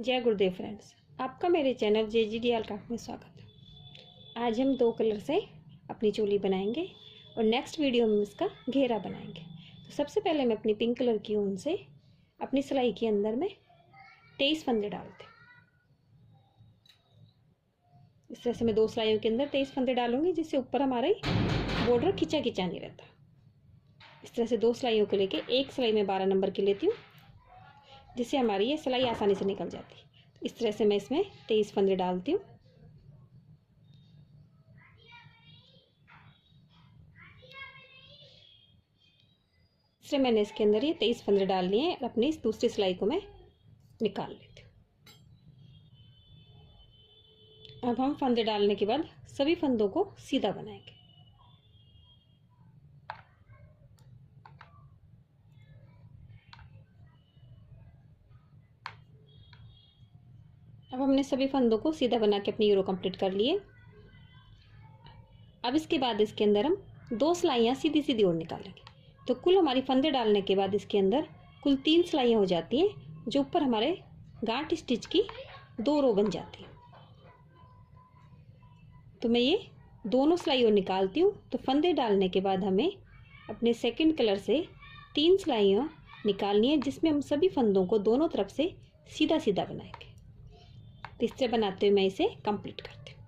जय गुरुदेव फ्रेंड्स, आपका मेरे चैनल JGDL क्राफ्ट में स्वागत है। आज हम 2 कलर से अपनी चोली बनाएंगे और नेक्स्ट वीडियो में इसका घेरा बनाएंगे। तो सबसे पहले मैं अपनी पिंक कलर की ऊन से अपनी सिलाई के अंदर में 23 फंदे डालते। इस तरह से मैं 2 सिलाइयों के अंदर 23 फंदे डालूंगी, जिससे ऊपर हमारे बॉर्डर खिंचा खिंचा नहीं रहता। इस तरह से 2 सिलाइयों को लेके एक सिलाई में 12 नंबर की लेती हूँ, जिससे हमारी ये सिलाई आसानी से निकल जाती है। तो इस तरह से मैं इसमें 23 फंदे डालती हूँ। इससे मैंने इसके अंदर ये 23 फंदे डाल लिए हैं और अपनी इस दूसरी सिलाई को मैं निकाल लेती हूँ। अब हम फंदे डालने के बाद सभी फंदों को सीधा बनाएंगे। अब हमने सभी फंदों को सीधा बना के अपनी यूरो कंप्लीट कर लिए। अब इसके बाद इसके अंदर हम 2 सिलाइयाँ सीधी सीधी और निकालेंगे। तो कुल हमारी फंदे डालने के बाद इसके अंदर कुल 3 सिलाइयाँ हो जाती हैं, जो ऊपर हमारे गांठ स्टिच की 2 रो बन जाती है। तो मैं ये दोनों सिलाई और निकालती हूँ। तो फंदे डालने के बाद हमें अपने सेकंड कलर से 3 सिलाइयाँ निकालनी है, जिसमें हम सभी फंदों को दोनों तरफ से सीधा सीधा बनाएंगे। तो इस तरह बनाते हुए मैं इसे कंप्लीट करती हूँ।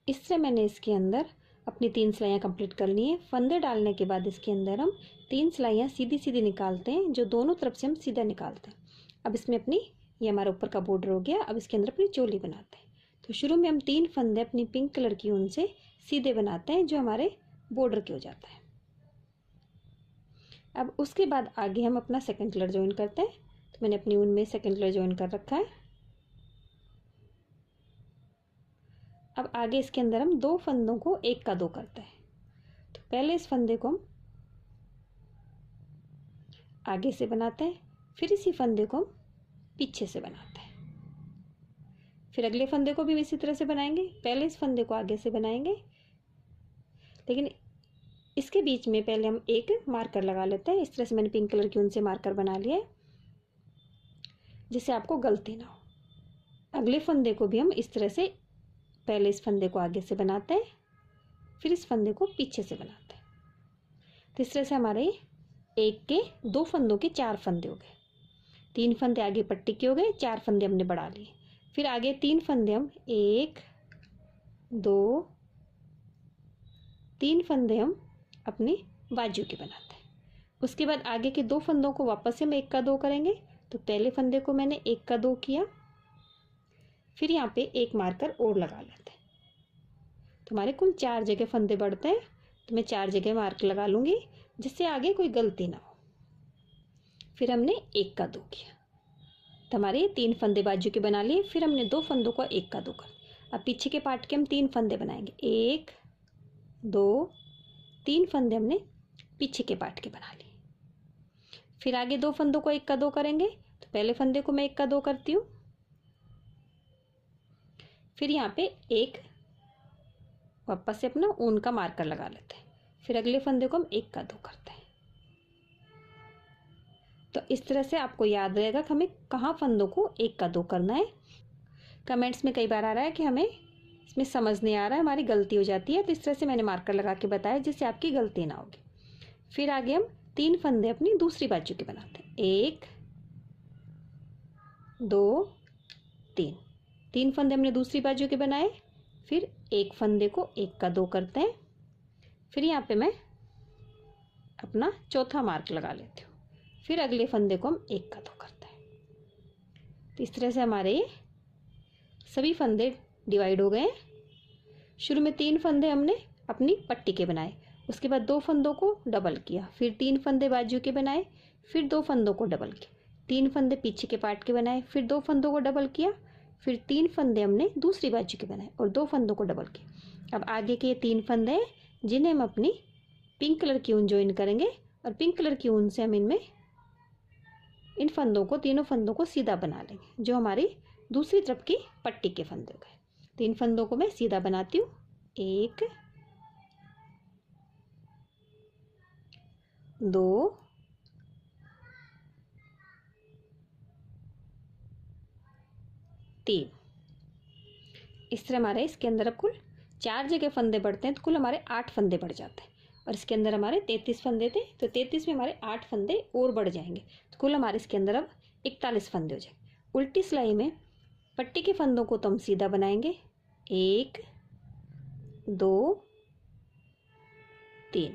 इस तरह मैंने इसके अंदर अपनी 3 सिलाइयाँ कंप्लीट कर ली हैं। फंदे डालने के बाद इसके अंदर हम 3 सिलाइयाँ सीधी सीधी निकालते हैं, जो दोनों तरफ से हम सीधा निकालते हैं। अब इसमें अपनी ये हमारा ऊपर का बॉर्डर हो गया। अब इसके अंदर अपनी चोली बनाते हैं। तो शुरू में हम 3 फंदे अपनी पिंक कलर की ऊन से सीधे बनाते हैं, जो हमारे बॉर्डर के हो जाता है। अब उसके बाद आगे हम अपना सेकेंड कलर ज्वाइन करते हैं। तो मैंने अपनी ऊन में सेकेंड कलर ज्वाइन कर रखा है। अब आगे इसके अंदर हम 2 फंदों को 1 का 2 करते हैं। तो पहले इस फंदे को हम आगे से बनाते हैं, फिर इसी फंदे को हम पीछे से बनाते हैं। फिर अगले फंदे को भी इसी तरह से बनाएंगे। पहले इस फंदे को आगे से बनाएंगे, लेकिन इसके बीच में पहले हम एक मार्कर लगा लेते हैं। इस तरह से मैंने पिंक कलर की ऊन से मार्कर बना लिया है, जिससे आपको गलती ना हो। अगले फंदे को भी हम इस तरह से पहले इस फंदे को आगे से बनाते हैं, फिर इस फंदे को पीछे से बनाते हैं। तो इस तरह से हमारे 1 के 2 फंदों के 4 फंदे हो गए। 3 फंदे आगे पट्टी के हो गए, 4 फंदे हमने बढ़ा लिए। फिर आगे 3 फंदे हम 1 2 3 फंदे हम अपनी बाजू के बनाते हैं। उसके बाद आगे के 2 फंदों को वापस से हम 1 का 2 करेंगे। तो पहले फंदे को मैंने 1 का 2 किया, फिर यहाँ पे एक मार्कर और लगा लेते हैं। तो हमारे कुल 4 जगह फंदे बढ़ते हैं। तो मैं 4 जगह मार्क लगा लूँगी, जिससे आगे कोई गलती ना हो। फिर हमने 1 का 2 किया, तो हमारे 3 फंदे बाजू के बना लिए। फिर हमने 2 फंदों को 1 का 2 कर। अब पीछे के पार्ट के हम 3 फंदे बनाएंगे। 1 2 3 फंदे हमने पीछे के पार्ट के बना लिए। फिर आगे 2 फंदों को 1 का 2 करेंगे। तो पहले फंदे को मैं 1 का 2 करती हूँ, फिर यहाँ पे एक वापस से अपना ऊन का मार्कर लगा लेते हैं। फिर अगले फंदे को हम 1 का 2 करते हैं। तो इस तरह से आपको याद रहेगा कि हमें कहाँ फंदों को 1 का 2 करना है। कमेंट्स में कई बार आ रहा है कि हमें इसमें समझ नहीं आ रहा है, हमारी गलती हो जाती है। तो इस तरह से मैंने मार्कर लगा के बताया, जिससे आपकी गलती ना होगी। फिर आगे हम 3 फंदे अपनी दूसरी बाजू के बनाते हैं। 1 2 3 फंदे हमने दूसरी बाजू के बनाए। फिर एक फंदे को 1 का 2 करते हैं। फिर यहाँ पे मैं अपना चौथा मार्क लगा लेती हूँ। फिर अगले फंदे को हम 1 का 2 करते हैं। तो इस तरह से हमारे सभी फंदे डिवाइड हो गए। शुरू में 3 फंदे हमने अपनी पट्टी के बनाए, उसके बाद 2 फंदों को डबल किया, फिर 3 फंदे बाजू के बनाए, फिर 2 फंदों को डबल किया, 3 फंदे पीछे के पार्ट के बनाए, फिर 2 फंदों को डबल किया, फिर 3 फंदे हमने दूसरी बाजू के बनाए और 2 फंदों को डबल किया। अब आगे के 3 फंदे हैं, जिन्हें हम अपनी पिंक कलर की ऊन ज्वाइन करेंगे, और पिंक कलर की ऊन से हम इन फंदों को, तीनों फंदों को सीधा बना लेंगे, जो हमारी दूसरी तरफ की पट्टी के फंदे हो गए। 3 फंदों को मैं सीधा बनाती हूँ। 1 2 3। इस तरह हमारे इसके अंदर अब कुल 4 जगह फंदे बढ़ते हैं, तो कुल हमारे 8 फंदे बढ़ जाते हैं। और इसके अंदर हमारे 33 फंदे थे, तो 33 में हमारे 8 फंदे और बढ़ जाएंगे, तो कुल हमारे इसके अंदर अब 41 फंदे हो जाएंगे। उल्टी सिलाई में पट्टी के फंदों को तो हम सीधा बनाएंगे, 1 2 3।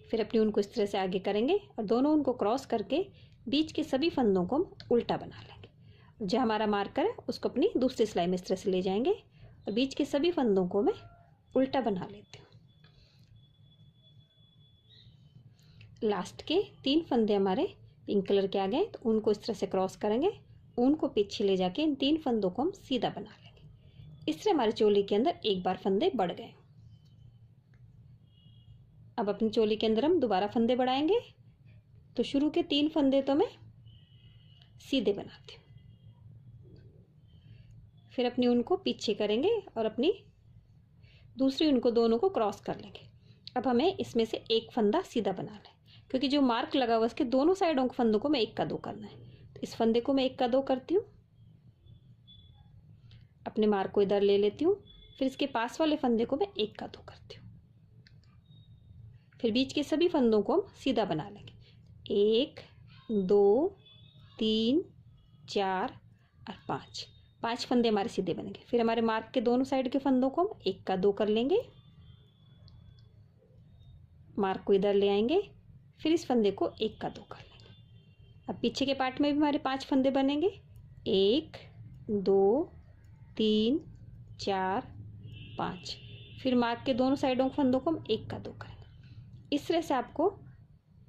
फिर अपनी उनको इस तरह से आगे करेंगे और दोनों उनको क्रॉस करके बीच के सभी फंदों को हम उल्टा बना लेंगे। जो हमारा मार्कर है उसको अपनी दूसरी सिलाई में इस तरह से ले जाएंगे और बीच के सभी फंदों को मैं उल्टा बना लेती हूँ। लास्ट के 3 फंदे हमारे पिंक कलर के आ गए, तो उनको इस तरह से क्रॉस करेंगे, उनको पीछे ले जाके इन 3 फंदों को हम सीधा बना लेंगे। इस तरह हमारी चोली के अंदर एक बार फंदे बढ़ गए। अब अपनी चोली के अंदर हम दोबारा फंदे बढ़ाएंगे, तो शुरू के 3 फंदे तो मैं सीधे बनाती हूँ, फिर अपनी उनको पीछे करेंगे और अपनी दूसरी उनको दोनों को क्रॉस कर लेंगे। अब हमें इसमें से एक फंदा सीधा बनाना है, क्योंकि जो मार्क लगा हुआ उसके दोनों साइडों के फंदों को मैं 1 का 2 करना है। तो इस फंदे को मैं 1 का 2 करती हूँ, अपने मार्क को इधर ले लेती हूँ, फिर इसके पास वाले फंदे को मैं 1 का 2 करती हूँ। फिर बीच के सभी फंदों को हम सीधा बना लेंगे, 1 2 3 4 और 5 फंदे हमारे सीधे बनेंगे। फिर हमारे मार्क के दोनों साइड के फंदों को हम 1 का 2 कर लेंगे, मार्क को इधर ले आएंगे, फिर इस फंदे को 1 का 2 कर लेंगे। अब पीछे के पार्ट में भी हमारे 5 फंदे बनेंगे, 1 2 3 4 5। फिर मार्क के दोनों साइडों के फंदों को हम 1 का 2 करेंगे। इस तरह से आपको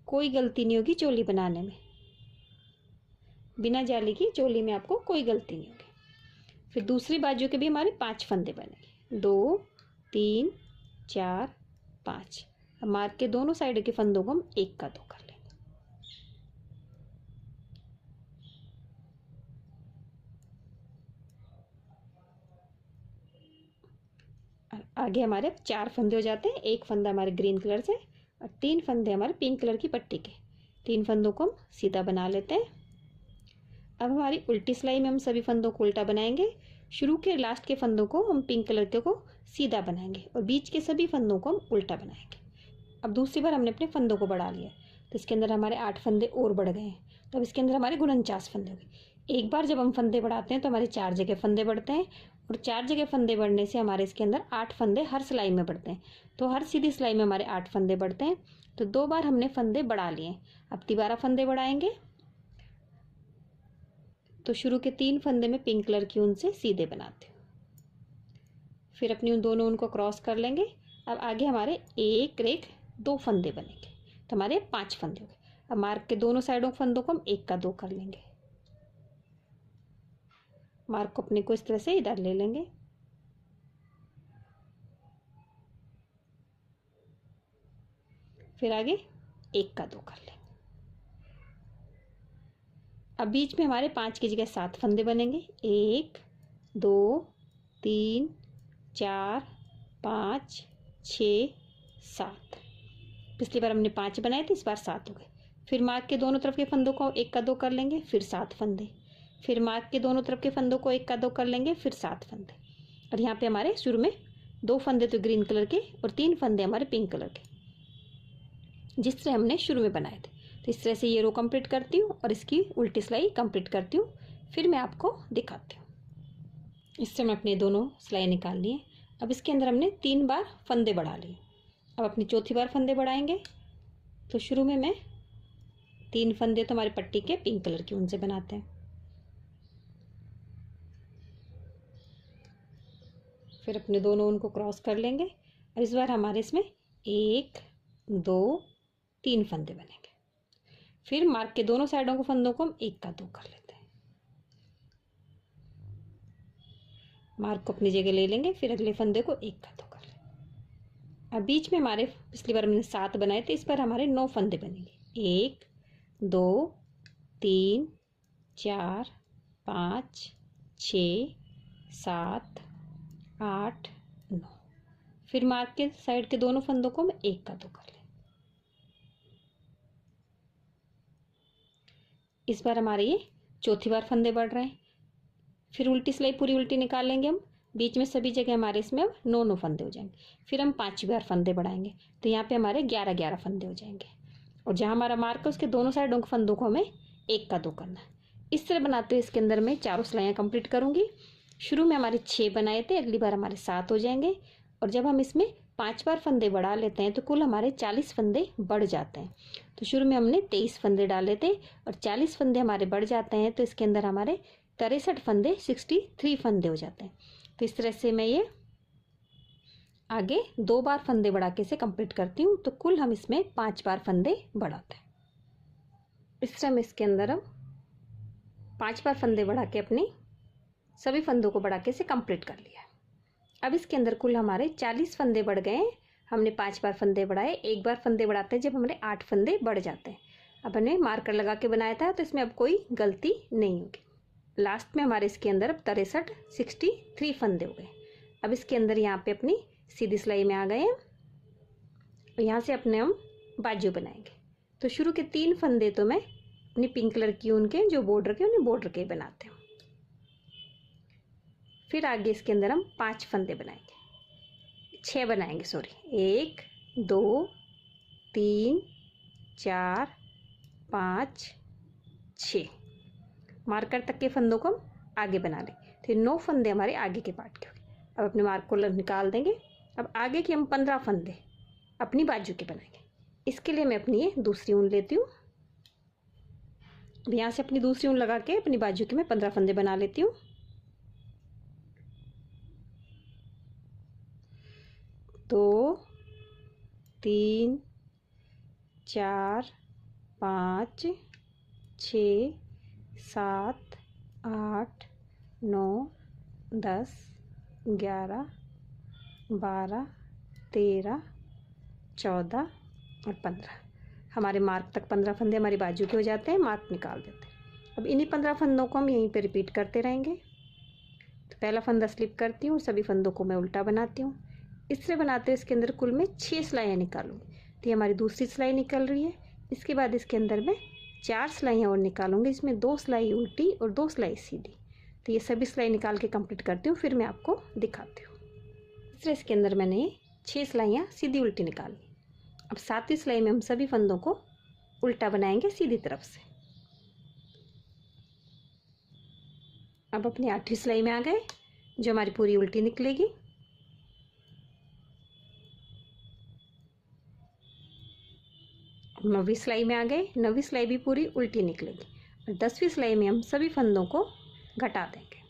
कोई गलती नहीं होगी चोली बनाने में, बिना जाली की चोली में आपको कोई गलती नहीं होगी। फिर दूसरी बाजू के भी हमारे 5 फंदे बनेंगे, 2 3 4 5। अब मार्क के दोनों साइड के फंदों को हम 1 का 2 कर लेंगे। आगे हमारे 4 फंदे हो जाते हैं, एक फंदा हमारे ग्रीन कलर से और 3 फंदे हमारे पिंक कलर की पट्टी के। 3 फंदों को हम सीधा बना लेते हैं। अब हमारी उल्टी सिलाई में हम सभी फंदों को उल्टा बनाएंगे, शुरू के लास्ट के फंदों को हम पिंक कलर के को सीधा बनाएंगे और बीच के सभी फंदों को हम उल्टा बनाएंगे। अब दूसरी बार हमने अपने फंदों को बढ़ा लिया, तो इसके अंदर हमारे 8 फंदे और बढ़ गए हैं, तो अब इसके अंदर हमारे 49 फंदे हो गए। एक बार जब हम फंदे बढ़ाते हैं तो हमारे 4 जगह फंदे बढ़ते हैं और 4 जगह फंदे बढ़ने से हमारे इसके अंदर 8 फंदे हर सिलाई में बढ़ते हैं, तो हर सीधी सिलाई में हमारे 8 फंदे बढ़ते हैं। तो 2 बार हमने फंदे बढ़ा लिए, अब दोबारा फंदे बढ़ाएंगे, तो शुरू के 3 फंदे में पिंक कलर की ऊन से सीधे बनाते हैं, फिर अपनी उन दोनों ऊन को क्रॉस कर लेंगे। अब आगे हमारे 1 2 फंदे बनेंगे, तो हमारे 5 फंदे हो गए। अब मार्क के दोनों साइडों फंदों को हम 1 का 2 कर लेंगे, मार्क को अपने को इस तरह से इधर ले लेंगे, फिर आगे 1 का 2 कर लेंगे। अब बीच में हमारे 5 की जगह 7 फंदे बनेंगे, 1 2 3 4 5 6 7। पिछली बार हमने 5 बनाए थे, इस बार 7 हो गए। फिर मार्क के दोनों तरफ के फंदों को 1 का 2 कर लेंगे, फिर 7 फंदे, फिर मार्क के दोनों तरफ के फंदों को 1 का 2 कर लेंगे, फिर 7 फंदे। और यहाँ पे हमारे शुरू में 2 फंदे तो ग्रीन कलर के और 3 फंदे हमारे पिंक कलर के, जिस तरह हमने शुरू में बनाए थे। तो इस तरह से ये रो कंप्लीट करती हूँ और इसकी उल्टी सिलाई कंप्लीट करती हूँ, फिर मैं आपको दिखाती हूँ। इससे मैं अपने दोनों सिलाई निकाल लिए। अब इसके अंदर हमने 3 बार फंदे बढ़ा लिए। अब अपनी चौथी बार फंदे बढ़ाएंगे, तो शुरू में मैं 3 फंदे तो हमारी पट्टी के पिंक कलर की ऊन से बनाते हैं, फिर अपने दोनों ऊन को क्रॉस कर लेंगे और इस बार हमारे इसमें 1 2 3 फंदे बनेंगे। फिर मार्क के दोनों साइडों के फंदों को हम 1 का 2 कर लेते हैं, मार्क को अपनी जगह ले लेंगे, फिर अगले फंदे को 1 का 2 कर लेंगे। अब बीच में हमारे पिछली बार हमने 7 बनाए थे, इस बार हमारे 9 फंदे बनेंगे, 1 2 3 4 5 6 7 8 9। फिर मार्क के साइड के दोनों फंदों को हम 1 का 2 कर लेंगे। इस बार हमारे ये चौथी बार फंदे बढ़ रहे हैं, फिर उल्टी सिलाई पूरी उल्टी निकाल लेंगे हम, बीच में सभी जगह हमारे इसमें अब 9 फंदे हो जाएंगे। फिर हम 5 बार फंदे बढ़ाएंगे तो यहाँ पे हमारे 11 फंदे हो जाएंगे। और जहाँ हमारा मार्क है उसके दोनों साइडों के फंदों को हमें 1 का 2 करना है। इस तरह बनाते हुए इसके अंदर मैं 4 सिलाइयाँ कंप्लीट करूँगी। शुरू में हमारे 6 बनाए थे, अगली बार हमारे 7 हो जाएंगे। और जब हम इसमें 5 बार फंदे बढ़ा लेते हैं तो कुल हमारे 40 फंदे बढ़ जाते हैं। तो शुरू में हमने 23 फंदे डाले थे और 40 फंदे हमारे बढ़ जाते हैं तो इसके अंदर हमारे 63 फंदे 63 फंदे हो जाते हैं। तो इस तरह से मैं ये आगे 2 बार फंदे बढ़ा के इसे कंप्लीट करती हूँ। तो कुल हम इसमें 5 बार फंदे बढ़ाते हैं। इस तरह मैं इसके अंदर हम 5 बार फंदे बढ़ा के अपनी सभी फंदों को बढ़ा के इसे कंप्लीट कर लिया। अब इसके अंदर कुल हमारे 40 फंदे बढ़ गए। हमने 5 बार फंदे बढ़ाए, 1 बार फंदे बढ़ाते हैं जब हमारे 8 फंदे बढ़ जाते हैं। अब हमने मार्कर लगा के बनाया था तो इसमें अब कोई गलती नहीं होगी। लास्ट में हमारे इसके अंदर अब 63 फंदे हो गए। अब इसके अंदर यहाँ पे अपनी सीधी सिलाई में आ गए हैं और यहाँ से अपने हम बाजू बनाएंगे। तो शुरू के 3 फंदे तो मैं अपनी पिंक कलर की ऊन के जो बॉर्डर के उन्हें बॉर्डर के बनाते हैं। फिर आगे इसके अंदर हम 5 फंदे बनाएंगे, 6 बनाएंगे सॉरी, 1 2 3 4 5 6 मार्कर तक के फंदों को हम आगे बना लेंगे। तो 9 फंदे हमारे आगे के पार्ट के हो गए। अब अपने मार्क को निकाल देंगे। अब आगे के हम 15 फंदे अपनी बाजू के बनाएंगे। इसके लिए मैं अपनी ये दूसरी ऊन लेती हूँ। यहाँ से अपनी दूसरी ऊन लगा के अपनी बाजू के मैं 15 फंदे बना लेती हूँ। 2 3 4 5 6 7 8 9 10 11 12 13 14 और 15 हमारे मार्क तक 15 फंदे हमारी बाजू के हो जाते हैं। मार्क निकाल देते हैं। अब इन्हीं 15 फंदों को हम यहीं पे रिपीट करते रहेंगे। तो पहला फंदा स्लिप करती हूँ, सभी फंदों को मैं उल्टा बनाती हूँ। इस तरह बनाते हुए इसके अंदर कुल मैं 6 सिलाइयाँ निकालूंगी। तो ये हमारी दूसरी सिलाई निकल रही है। इसके बाद इसके अंदर मैं 4 सिलाइयाँ और निकालूंगी, इसमें 2 सिलाई उल्टी और 2 सिलाई सीधी। तो ये सभी सिलाई निकाल के कंप्लीट करती हूँ, फिर मैं आपको दिखाती हूँ। इस तरह इसके अंदर मैंने 6 सिलाइयाँ सीधी उल्टी निकाली। अब 7वीं सिलाई में हम सभी फंदों को उल्टा बनाएंगे सीधी तरफ से। अब अपनी 8वीं सिलाई में आ गए, जो हमारी पूरी उल्टी निकलेगी। अब 9वीं सिलाई में आ गए, 9वीं सिलाई भी पूरी उल्टी निकलेगी। और 10वीं सिलाई में हम सभी फंदों को घटा देंगे।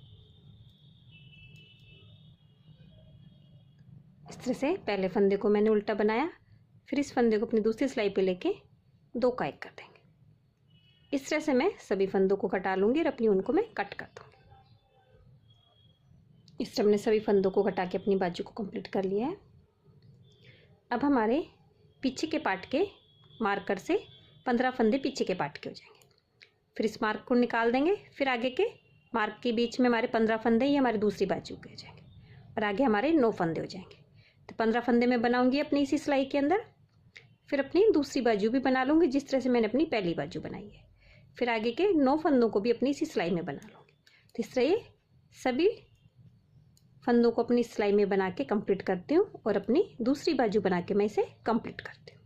इस तरह से पहले फंदे को मैंने उल्टा बनाया, फिर इस फंदे को अपनी दूसरी सिलाई पे लेके 2 का 1 कर देंगे। इस तरह से मैं सभी फंदों को घटा लूंगी और अपनी ऊन को मैं कट कर दूंगी। इस तरह हमने सभी फंदों को घटा के अपनी बाजू को कंप्लीट कर लिया है। अब हमारे पीछे के पार्ट के मार्कर से 15 फंदे पीछे के पार्ट के हो जाएंगे। फिर इस मार्क को निकाल देंगे। फिर आगे के मार्क के बीच में हमारे 15 फंदे ये हमारी दूसरी बाजू के हो जाएंगे और आगे हमारे 9 फंदे हो जाएंगे। तो 15 फंदे मैं बनाऊंगी अपनी इसी सिलाई के अंदर। फिर अपनी दूसरी बाजू भी बना लूँगी जिस तरह से मैंने अपनी पहली बाजू बनाई है। फिर आगे के 9 फंदों को भी अपनी इसी सिलाई में बना लूँगी। तो इस तरह ये सभी फंदों को अपनी सिलाई में बना के कंप्लीट करती हूँ और अपनी दूसरी बाजू बना के मैं इसे कंप्लीट करती हूँ।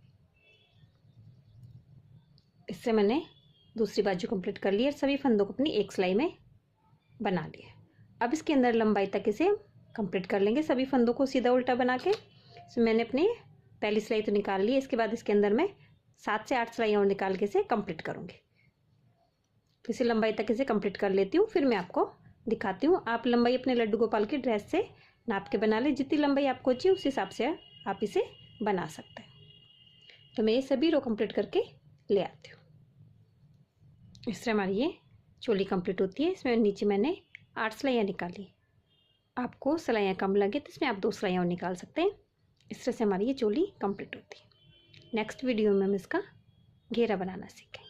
इससे मैंने दूसरी बाजू कंप्लीट कर ली है। सभी फंदों को अपनी एक सिलाई में बना लिया। अब इसके अंदर लंबाई तक इसे कंप्लीट कर लेंगे सभी फंदों को सीधा उल्टा बना के। तो मैंने अपनी पहली सिलाई तो निकाल ली है। इसके बाद इसके अंदर मैं 7 से 8 सिलाइयाँ और निकाल के इसे कंप्लीट करूँगी। तो इसे लंबाई तक इसे कंप्लीट कर लेती हूँ, फिर मैं आपको दिखाती हूँ। आप लंबाई अपने लड्डू गोपाल की ड्रेस से नाप के बना लें। जितनी लंबाई आपको चाहिए उस हिसाब से आप इसे बना सकते हैं। तो मैं ये सभी रो कंप्लीट करके ले आती हूँ। इस तरह हमारी ये चोली कंप्लीट होती है। इसमें नीचे मैंने 8 सिलाइयाँ निकाली। आपको सिलाइयाँ कम लगे तो इसमें आप 2 सिलाइयाँ और निकाल सकते हैं। इस तरह से हमारी ये चोली कंप्लीट होती है। नेक्स्ट वीडियो में हम इसका घेरा बनाना सीखेंगे।